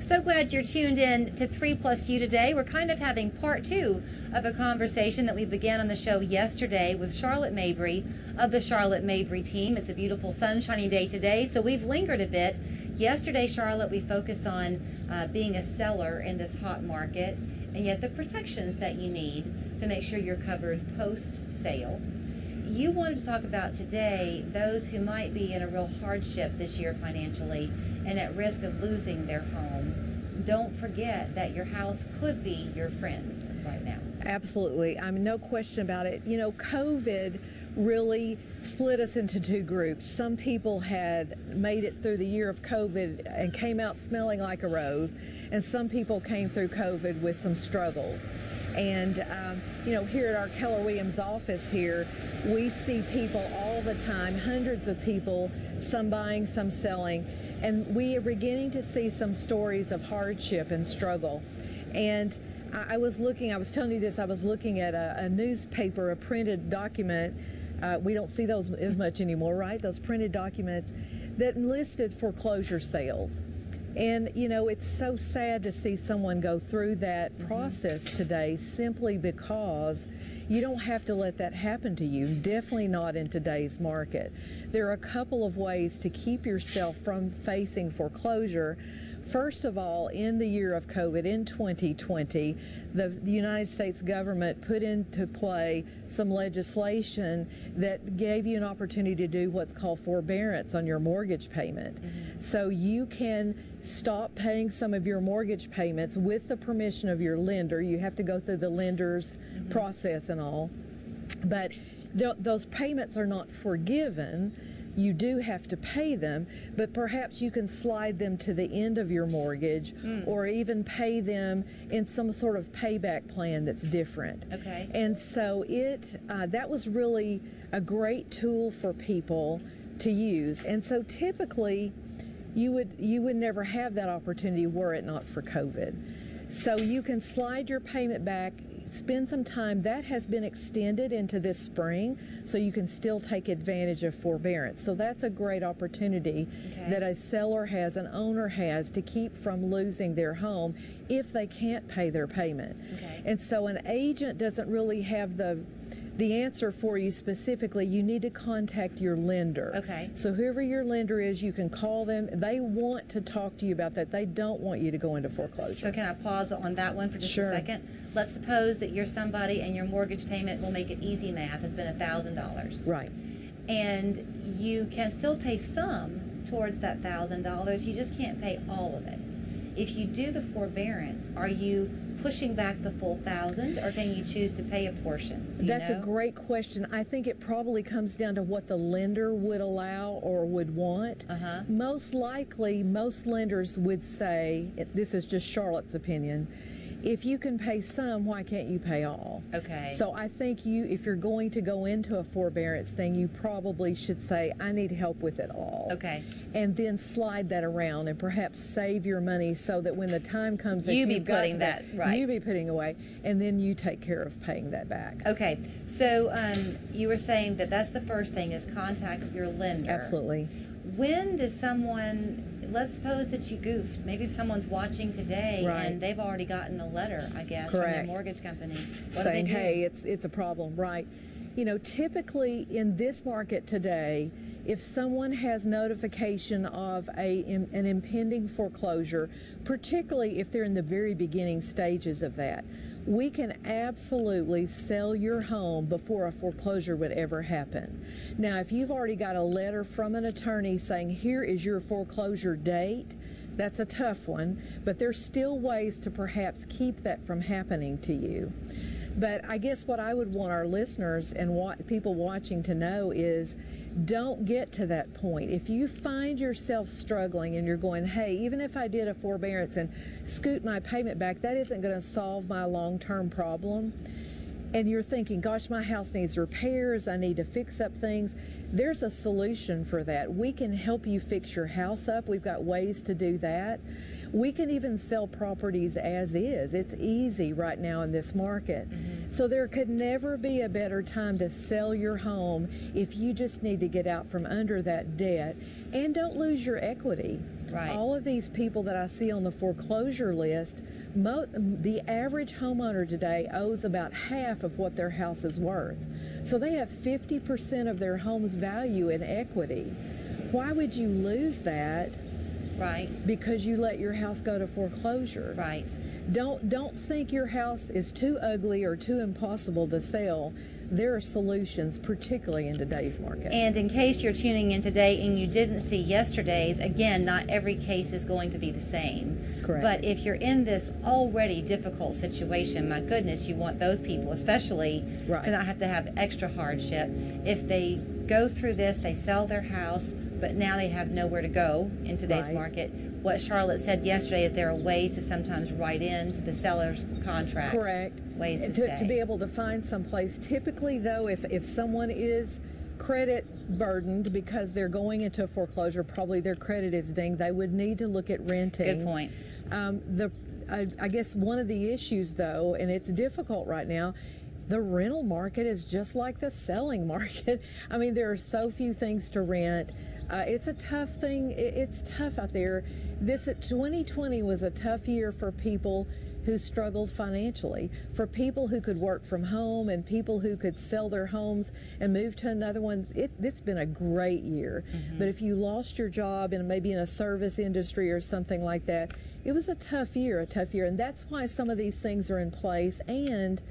So glad you're tuned in to 3+U today. We're kind of having part two of a conversation that we began on the show yesterday with Charlotte Mabry of the Charlotte Mabry team. It's a beautiful sunshiny day today, so we've lingered a bit. Yesterday, Charlotte, we focused on being a seller in this hot market, and yet the protections that you need to make sure you're covered post-sale. You wanted to talk about today those who might be in a real hardship this year financially and at risk of losing their home. Don't forget that your house could be your friend right now. Absolutely. I mean, no question about it. You know, COVID really split us into two groups. Some people had made it through the year of COVID and came out smelling like a rose, and some people came through COVID with some struggles. And, you know, here at our Keller Williams office here, we see people all the time, hundreds of people, some buying, some selling, and we are beginning to see some stories of hardship and struggle. And I was telling you this, I was looking at a newspaper, a printed document. We don't see those as much anymore, right? Those printed documents that listed foreclosure sales. And, you know, it's so sad to see someone go through that process today simply because you don't have to let that happen to you, definitely not in today's market. There are a couple of ways to keep yourself from facing foreclosure. First of all, in the year of COVID, in 2020, the United States government put into play some legislation that gave you an opportunity to do what's called forbearance on your mortgage payment. So you can stop paying some of your mortgage payments with the permission of your lender. You have to go through the lender's process and all. But those payments are not forgiven. You do have to pay them, but perhaps you can slide them to the end of your mortgage or even pay them in some sort of payback plan that's different. Okay. And so that was really a great tool for people to use. And so typically you would never have that opportunity were it not for COVID. So you can slide your payment back, spend some time. That has been extended into this spring, so you can still take advantage of forbearance. So that's a great opportunity that a seller has, an owner has, to keep from losing their home if they can't pay their payment. And so an agent doesn't really have the answer for you specifically. You need to contact your lender. So whoever your lender is, you can call them. They want to talk to you about that. They don't want you to go into foreclosure. So can I pause on that one for just a second? Let's suppose that you're somebody and your mortgage payment, will make it easy math, has been $1,000. Right. And you can still pay some towards that $1,000. You just can't pay all of it. If you do the forbearance, are you pushing back the full $1,000, or can you choose to pay a portion? That's a great question. I think it probably comes down to what the lender would allow or would want. Most likely, most lenders would say, this is just Charlotte's opinion, if you can pay some, why can't you pay all? So I think if you're going to go into a forbearance thing, you probably should say, I need help with it all. And then slide that around and perhaps save your money so that when the time comes that you be putting that, you be putting away, and then you take care of paying that back. So you were saying that that's the first thing, is contact your lender. Absolutely. When does someone, let's suppose that you goofed, maybe someone's watching today and they've already gotten a letter, I guess, from their mortgage company saying, hey, it's a problem, right? You know, typically in this market today, if someone has notification of an impending foreclosure, particularly if they're in the very beginning stages of that, we can absolutely sell your home before a foreclosure would ever happen. Now, if you've already got a letter from an attorney saying, here is your foreclosure date, that's a tough one, but there's still ways to perhaps keep that from happening to you. But I guess what I would want our listeners and people watching to know is, don't get to that point. If you find yourself struggling and you're going, hey, even if I did a forbearance and scoot my payment back, that isn't going to solve my long-term problem, and you're thinking, gosh, my house needs repairs, I need to fix up things, there's a solution for that. We can help you fix your house up. We've got ways to do that. We can even sell properties as is. It's easy right now in this market. So there could never be a better time to sell your home if you just need to get out from under that debt and don't lose your equity. Right. All of these people that I see on the foreclosure list, the average homeowner today owes about half of what their house is worth. So they have 50% of their home's value in equity. Why would you lose that? Right. Because you let your house go to foreclosure. Right. Don't think your house is too ugly or too impossible to sell. There are solutions, particularly in today's market. And in case you're tuning in today and you didn't see yesterday's, again, not every case is going to be the same. Correct. But if you're in this already difficult situation, my goodness, you want those people, especially, Right. to not have to have extra hardship. If they go through this, they sell their house, but now they have nowhere to go in today's Right. market. What Charlotte said yesterday is there are ways to sometimes write into the seller's contract. Correct. Ways to To stay. be able to find someplace. Typically, though, if someone is credit burdened because they're going into a foreclosure, probably their credit is dinged, they would need to look at renting. Good point. I guess one of the issues, though, and it's difficult right now, the rental market is just like the selling market. I mean, there are so few things to rent. It's a tough thing. It's tough out there. 2020 was a tough year for people who struggled financially, for people who could work from home and people who could sell their homes and move to another one. It's been a great year. Mm-hmm. But if you lost your job and maybe in a service industry or something like that, it was a tough year. And that's why some of these things are in place. And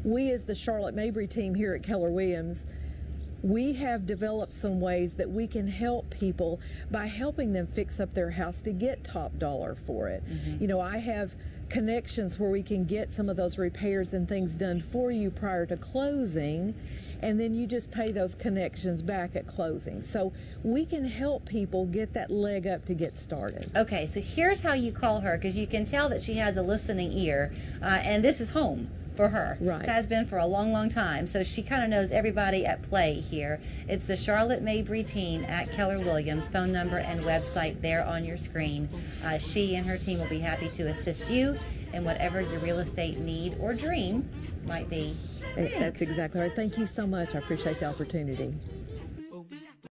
we, as the Charlotte Mabry team here at Keller Williams, we have developed some ways that we can help people by helping them fix up their house to get top dollar for it. Mm-hmm. You know, I have connections where we can get some of those repairs and things done for you prior to closing, and then you just pay those connections back at closing. So we can help people get that leg up to get started. Okay, so here's how you call her, because you can tell that she has a listening ear, and this is home for her. Right. It has been for a long, long time. So she kind of knows everybody at play here. It's the Charlotte Mabry team at Keller Williams. Phone number and website there on your screen. She and her team will be happy to assist you in whatever your real estate need or dream might be. That's exactly right. Thank you so much. I appreciate the opportunity.